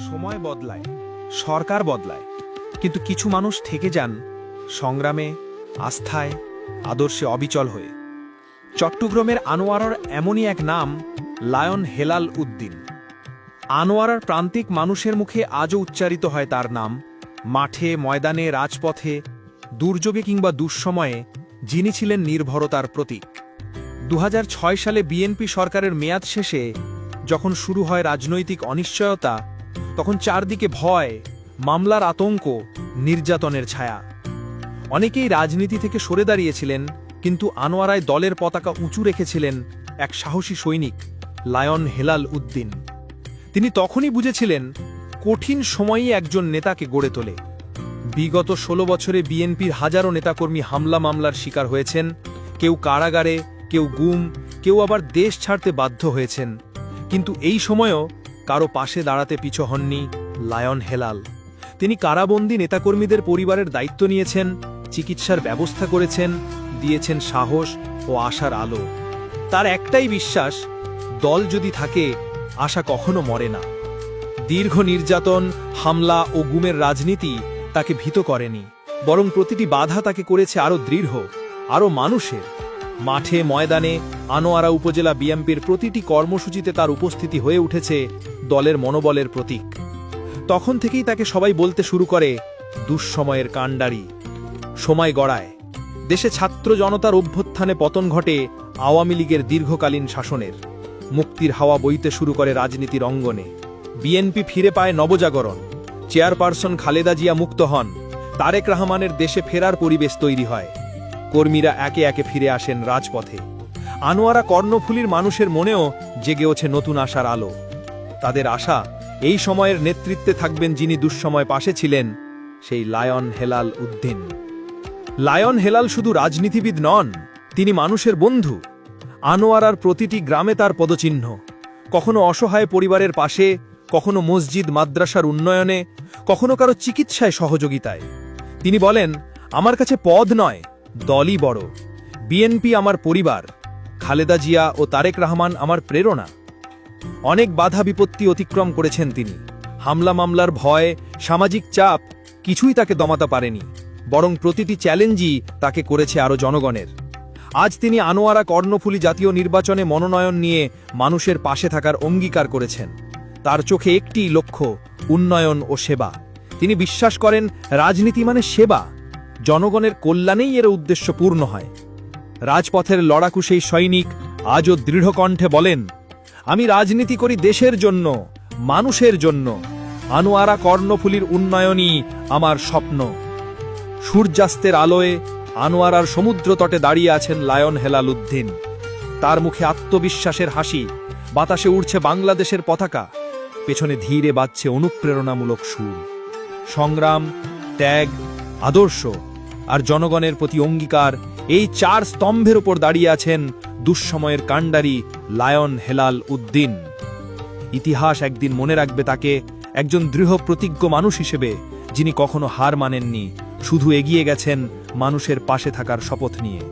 সময় বদলায়, সরকার বদলায়, কিন্তু কিছু মানুষ থেকে যান সংগ্রামে, আস্থায়, আদর্শে অবিচল হয়ে। চট্টগ্রামের আনোয়ারার এমনই এক নাম লায়ন হেলাল উদ্দিন। আনোয়ারার প্রান্তিক মানুষের মুখে আজও উচ্চারিত হয় তার নাম। মাঠে, ময়দানে, রাজপথে, দুর্যোগে কিংবা দুঃসময়ে যিনি ছিলেন নির্ভরতার প্রতীক। ২০০৬ সালে বিএনপি সরকারের মেয়াদ শেষে যখন শুরু হয় রাজনৈতিক অনিশ্চয়তা, তখন চারদিকে ভয়, মামলার আতঙ্ক, নির্যাতনের ছায়া। অনেকেই রাজনীতি থেকে সরে দাঁড়িয়েছিলেন, কিন্তু আনোয়ারায় দলের পতাকা উঁচু রেখেছিলেন এক সাহসী সৈনিক, লায়ন হেলাল উদ্দিন। তিনি তখনই বুঝেছিলেন কঠিন সময়ই একজন নেতাকে গড়ে তোলে। বিগত ১৬ বছরে বিএনপির হাজারো নেতাকর্মী হামলা মামলার শিকার হয়েছেন, কেউ কারাগারে, কেউ গুম, কেউ আবার দেশ ছাড়তে বাধ্য হয়েছেন। কিন্তু এই সময়ও কারো পাশে দাঁড়াতে পিছু হননি লায়ন হেলাল। তিনি কারাবন্দী নেতাকর্মীদের পরিবারের দায়িত্ব নিয়েছেন, চিকিৎসার ব্যবস্থা করেছেন, দিয়েছেন সাহস ও আশার আলো। তার একটাই বিশ্বাস, দল যদি থাকে আশা কখনো মরে না। দীর্ঘ নির্যাতন, হামলা ও গুমের রাজনীতি তাকে ভীত করেনি, বরং প্রতিটি বাধা তাকে করেছে আরও দৃঢ়, আরও মানুষের। মাঠে, ময়দানে, আনোয়ারা উপজেলা বিএনপির প্রতিটি কর্মসূচিতে তার উপস্থিতি হয়ে উঠেছে দলের মনোবলের প্রতীক। তখন থেকেই তাকে সবাই বলতে শুরু করে দুঃসময়ের কাণ্ডারি। সময় গড়ায়, দেশে ছাত্র জনতার অভ্যুত্থানে পতন ঘটে আওয়ামী লীগের দীর্ঘকালীন শাসনের। মুক্তির হাওয়া বইতে শুরু করে রাজনীতির অঙ্গনে। বিএনপি ফিরে পায় নবজাগরণ, চেয়ারপারসন খালেদা জিয়া মুক্ত হন, তারেক রহমানের দেশে ফেরার পরিবেশ তৈরি হয়। কর্মীরা একে একে ফিরে আসেন রাজপথে। আনোয়ারা কর্ণফুলীর মানুষের মনেও জেগে ওঠে নতুন আশার আলো। তাদের আশা, এই সময়ের নেতৃত্বে থাকবেন যিনি দুঃসময় পাশে ছিলেন, সেই লায়ন হেলাল উদ্দিন। লায়ন হেলাল শুধু রাজনীতিবিদ নন, তিনি মানুষের বন্ধু। আনোয়ারার প্রতিটি গ্রামে তার পদচিহ্ন, কখনো অসহায় পরিবারের পাশে, কখনো মসজিদ মাদ্রাসার উন্নয়নে, কখনো কারো চিকিৎসায় সহযোগিতায়। তিনি বলেন, আমার কাছে পদ নয়, দলই বড়। বিএনপি আমার পরিবার, খালেদা জিয়া ও তারেক রহমান আমার প্রেরণা। অনেক বাধা বিপত্তি অতিক্রম করেছেন তিনি। হামলা মামলার ভয়, সামাজিক চাপ কিছুই তাকে দমাতে পারেনি, বরং প্রতিটি চ্যালেঞ্জই তাকে করেছে আরও জনগণের। আজ তিনি আনোয়ারা কর্ণফুলী জাতীয় নির্বাচনে মনোনয়ন নিয়ে মানুষের পাশে থাকার অঙ্গীকার করেছেন। তার চোখে একটিই লক্ষ্য, উন্নয়ন ও সেবা। তিনি বিশ্বাস করেন রাজনীতি মানে সেবা, জনগণের কল্যাণেই এর উদ্দেশ্য পূর্ণ হয়। রাজপথের লড়াকু সেই সৈনিক আজও দৃঢ় কণ্ঠে বলেন, আমি রাজনীতি করি দেশের জন্য, মানুষের জন্য। আনোয়ারা কর্ণফুলীর উন্নয়নই আমার স্বপ্ন। সূর্যাস্তের আলোয় আনোয়ারার সমুদ্র তটে দাঁড়িয়ে আছেন লায়ন হেলাল উদ্দিন। তার মুখে আত্মবিশ্বাসের হাসি, বাতাসে উড়ছে বাংলাদেশের পতাকা, পেছনে ধীরে বাজছে অনুপ্রেরণামূলক সুর। সংগ্রাম, ত্যাগ, আদর্শ আর জনগণের প্রতি অঙ্গীকার, এই চার স্তম্ভের উপর দাঁড়িয়ে আছেন দুঃসময়ের কাণ্ডারি লায়ন হেলাল উদ্দিন। ইতিহাস একদিন মনে রাখবে তাকে একজন দৃঢ় প্রতিজ্ঞ মানুষ হিসেবে, যিনি কখনো হার মানেননি, শুধু এগিয়ে গেছেন মানুষের পাশে থাকার শপথ নিয়ে।